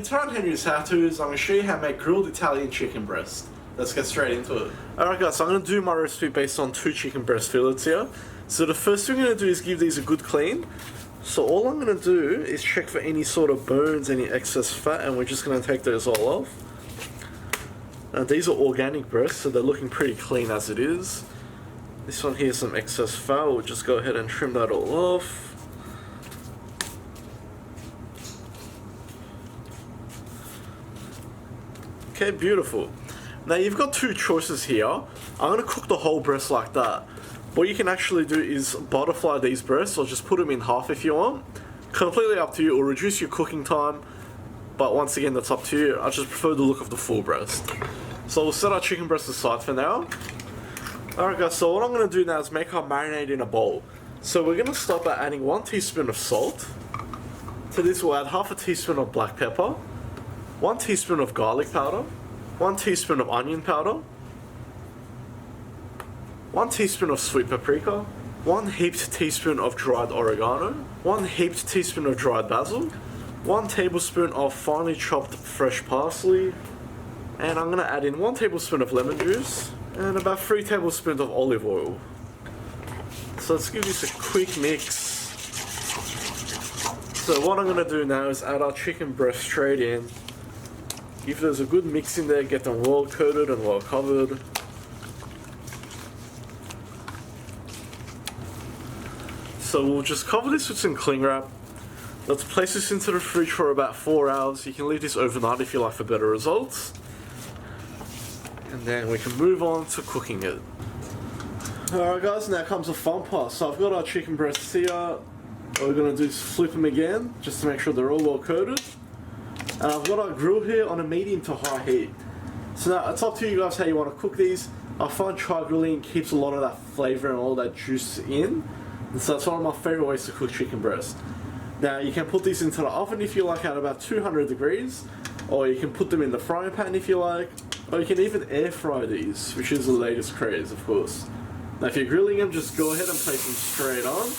Tyrone Henry's how-tos, I'm going to show you how to make grilled Italian chicken breast. Let's get straight into it. Alright guys, so I'm going to do my recipe based on 2 chicken breast fillets here. So the first thing I'm going to do is give these a good clean. So all I'm going to do is check for any sort of bones, any excess fat, and we're just going to take those all off. Now these are organic breasts, so they're looking pretty clean as it is. This one here is some excess fat, we'll just go ahead and trim that all off. Okay, beautiful. Now you've got 2 choices here. I'm going to cook the whole breast like that. What you can actually do is butterfly these breasts or just put them in half if you want. Completely up to you, it will reduce your cooking time, but once again that's up to you. I just prefer the look of the full breast. So we'll set our chicken breast aside for now. Alright guys, so what I'm going to do now is make our marinade in a bowl. So we're going to start by adding 1 teaspoon of salt. To this we'll add half a teaspoon of black pepper, 1 teaspoon of garlic powder, 1 teaspoon of onion powder, 1 teaspoon of sweet paprika, 1 heaped teaspoon of dried oregano, 1 heaped teaspoon of dried basil, 1 tablespoon of finely chopped fresh parsley, and I'm going to add in 1 tablespoon of lemon juice and about 3 tablespoons of olive oil. So let's give this a quick mix. So what I'm going to do now is add our chicken breast straight in. Give those a good mix in there, get them well coated and well covered. So we'll just cover this with some cling wrap. Let's place this into the fridge for about 4 hours. You can leave this overnight if you like for better results. And then we can move on to cooking it. Alright guys, now comes the fun part. So I've got our chicken breasts here. What we're going to do is flip them again, just to make sure they're all well coated. And I've got our grill here on a medium to high heat. So now it's up to you guys how you want to cook these. I find char-grilling keeps a lot of that flavour and all that juice in. And so that's one of my favourite ways to cook chicken breast. Now you can put these into the oven if you like at about 200 degrees. Or you can put them in the frying pan if you like. Or you can even air fry these, which is the latest craze of course. Now if you're grilling them, just go ahead and place them straight on.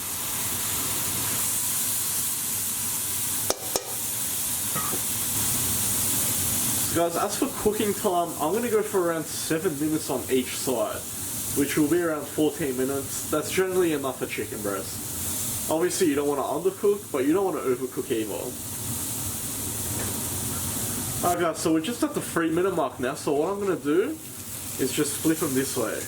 Guys, as for cooking time, I'm going to go for around 7 minutes on each side, which will be around 14 minutes. That's generally enough for chicken breast. Obviously you don't want to undercook, but you don't want to overcook either. Alright guys, so we're just at the 3-minute mark now, so what I'm going to do is just flip them this way.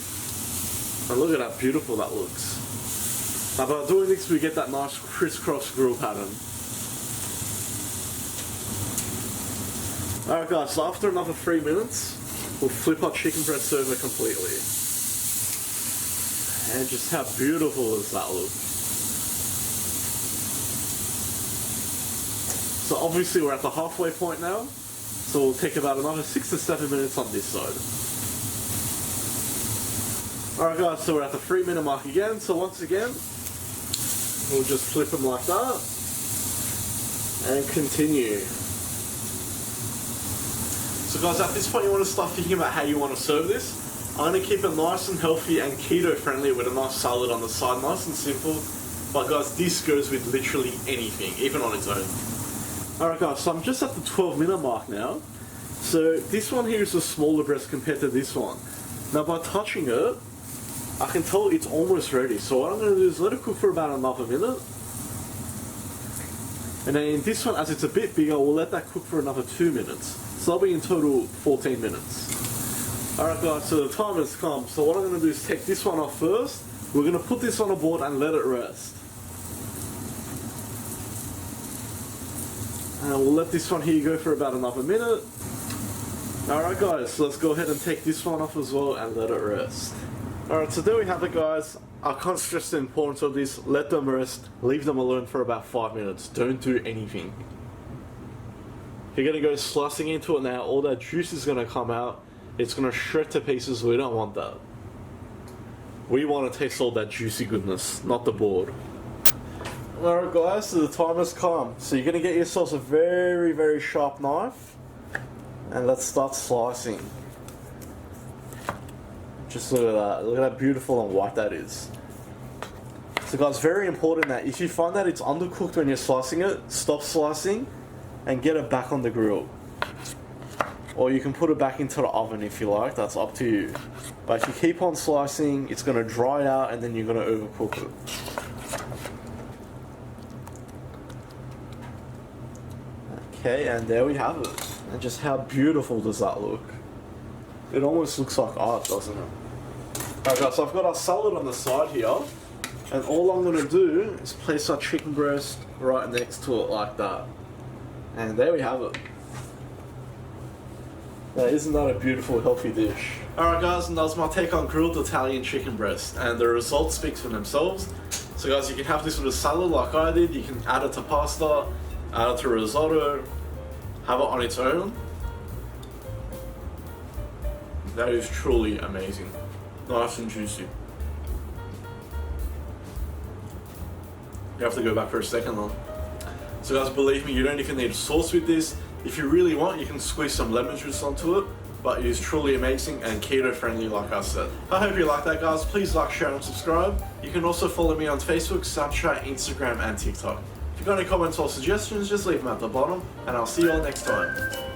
And look at how beautiful that looks. Now by doing this we get that nice crisscross grill pattern. Alright guys, so after another 3 minutes, we'll flip our chicken breast over completely. And just how beautiful does that look? So obviously we're at the halfway point now, so we'll take about another 6 to 7 minutes on this side. Alright guys, so we're at the 3-minute mark again, so once again, we'll just flip them like that, and continue. So guys, at this point you want to start thinking about how you want to serve this. I'm going to keep it nice and healthy and keto friendly with a nice salad on the side, nice and simple. But guys, this goes with literally anything, even on its own. Alright guys, so I'm just at the 12-minute mark now. So this one here is a smaller breast compared to this one. Now by touching it, I can tell it's almost ready. So what I'm going to do is let it cook for about another minute. And then in this one, as it's a bit bigger, we'll let that cook for another 2 minutes. So that'll be in total 14 minutes. Alright guys, so the time has come. So what I'm going to do is take this one off first. We're going to put this on a board and let it rest. And we'll let this one here go for about another minute. Alright guys, so let's go ahead and take this one off as well and let it rest. Alright, so there we have it guys. I can't stress the importance of this. Let them rest, leave them alone for about 5 minutes. Don't do anything. You're going to go slicing into it now, all that juice is going to come out. It's going to shred to pieces. We don't want that. We want to taste all that juicy goodness, not the board. Alright guys, so the time has come. So you're going to get yourselves a very, very sharp knife. And let's start slicing. Just look at that. Look at how beautiful and white that is. So guys, very important that if you find that it's undercooked when you're slicing it, stop slicing and get it back on the grill. Or you can put it back into the oven if you like, that's up to you. But if you keep on slicing, it's going to dry out and then you're going to overcook it. Okay, and there we have it. And just how beautiful does that look? It almost looks like art, doesn't it? Alright guys, so I've got our salad on the side here. And all I'm going to do is place our chicken breast right next to it like that. And there we have it. Now, isn't that a beautiful, healthy dish? Alright guys, and that was my take on grilled Italian chicken breast. And the results speak for themselves. So guys, you can have this with a salad like I did. You can add it to pasta, add it to risotto, have it on its own. That is truly amazing. Nice and juicy. You have to go back for a second though. So guys, believe me, you don't even need sauce with this. If you really want, you can squeeze some lemon juice onto it, but it is truly amazing and keto friendly like I said. I hope you like that guys. Please like, share and subscribe. You can also follow me on Facebook, Snapchat, Instagram and TikTok. If you've got any comments or suggestions, just leave them at the bottom and I'll see you all next time.